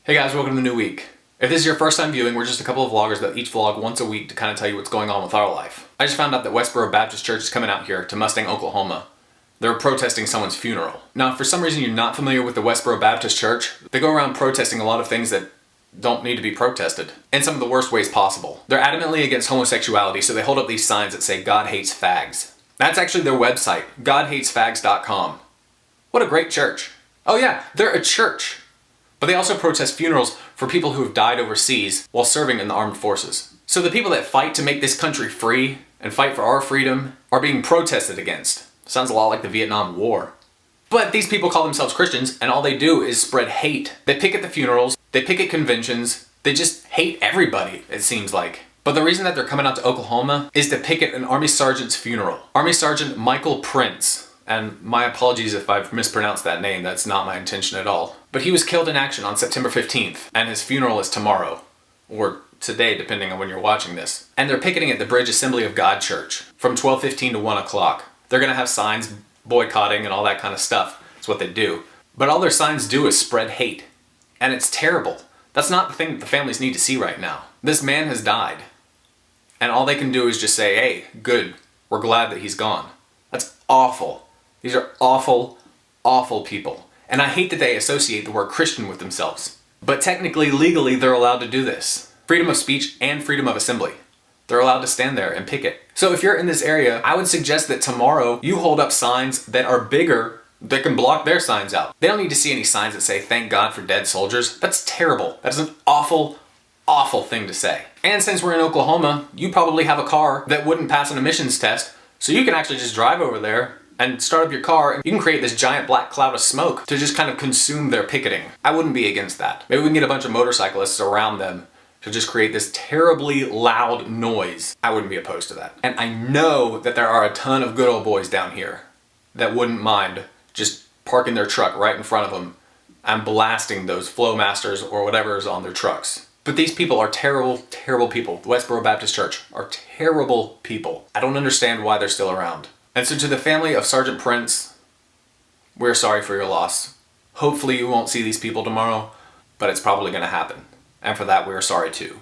Hey guys, welcome to the new week. If this is your first time viewing, we're just a couple of vloggers that each vlog once a week to kind of tell you what's going on with our life. I just found out that Westboro Baptist Church is coming out here to Mustang, Oklahoma. They're protesting someone's funeral. Now, if for some reason you're not familiar with the Westboro Baptist Church, they go around protesting a lot of things that don't need to be protested in some of the worst ways possible. They're adamantly against homosexuality, so they hold up these signs that say God hates fags. That's actually their website, godhatesfags.com. What a great church. Oh yeah, they're a church. But they also protest funerals for people who have died overseas while serving in the armed forces. So the people that fight to make this country free and fight for our freedom are being protested against. Sounds a lot like the Vietnam War. But these people call themselves Christians, and all they do is spread hate. They picket the funerals, they picket conventions, they just hate everybody, it seems like. But the reason that they're coming out to Oklahoma is to picket an Army Sergeant's funeral. Army Sergeant Michael Prince. And my apologies if I've mispronounced that name, that's not my intention at all. But he was killed in action on September 15th, and his funeral is tomorrow. Or today, depending on when you're watching this. And they're picketing at the Bridge Assembly of God Church from 12:15 to 1 o'clock. They're gonna have signs boycotting and all that kind of stuff. That's what they do. But all their signs do is spread hate. And it's terrible. That's not the thing that the families need to see right now. This man has died. And all they can do is just say, hey, good, we're glad that he's gone. That's awful. These are awful, awful people. And I hate that they associate the word Christian with themselves. But technically, legally, they're allowed to do this. Freedom of speech and freedom of assembly. They're allowed to stand there and picket. So if you're in this area, I would suggest that tomorrow you hold up signs that are bigger that can block their signs out. They don't need to see any signs that say, thank God for dead soldiers. That's terrible. That is an awful, awful thing to say. And since we're in Oklahoma, you probably have a car that wouldn't pass an emissions test. So you can actually just drive over there and start up your car, and you can create this giant black cloud of smoke to just kind of consume their picketing. I wouldn't be against that. Maybe we can get a bunch of motorcyclists around them to just create this terribly loud noise. I wouldn't be opposed to that. And I know that there are a ton of good old boys down here that wouldn't mind just parking their truck right in front of them and blasting those Flowmasters or whatever is on their trucks. But these people are terrible, terrible people. The Westboro Baptist Church are terrible people. I don't understand why they're still around. And so to the family of Sergeant Prince, we're sorry for your loss. Hopefully you won't see these people tomorrow, but it's probably going to happen. And for that, we're sorry too.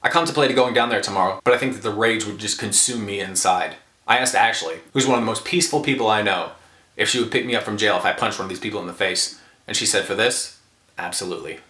I contemplated going down there tomorrow, but I think that the rage would just consume me inside. I asked Ashley, who's one of the most peaceful people I know, if she would pick me up from jail if I punched one of these people in the face. And she said, for this, absolutely.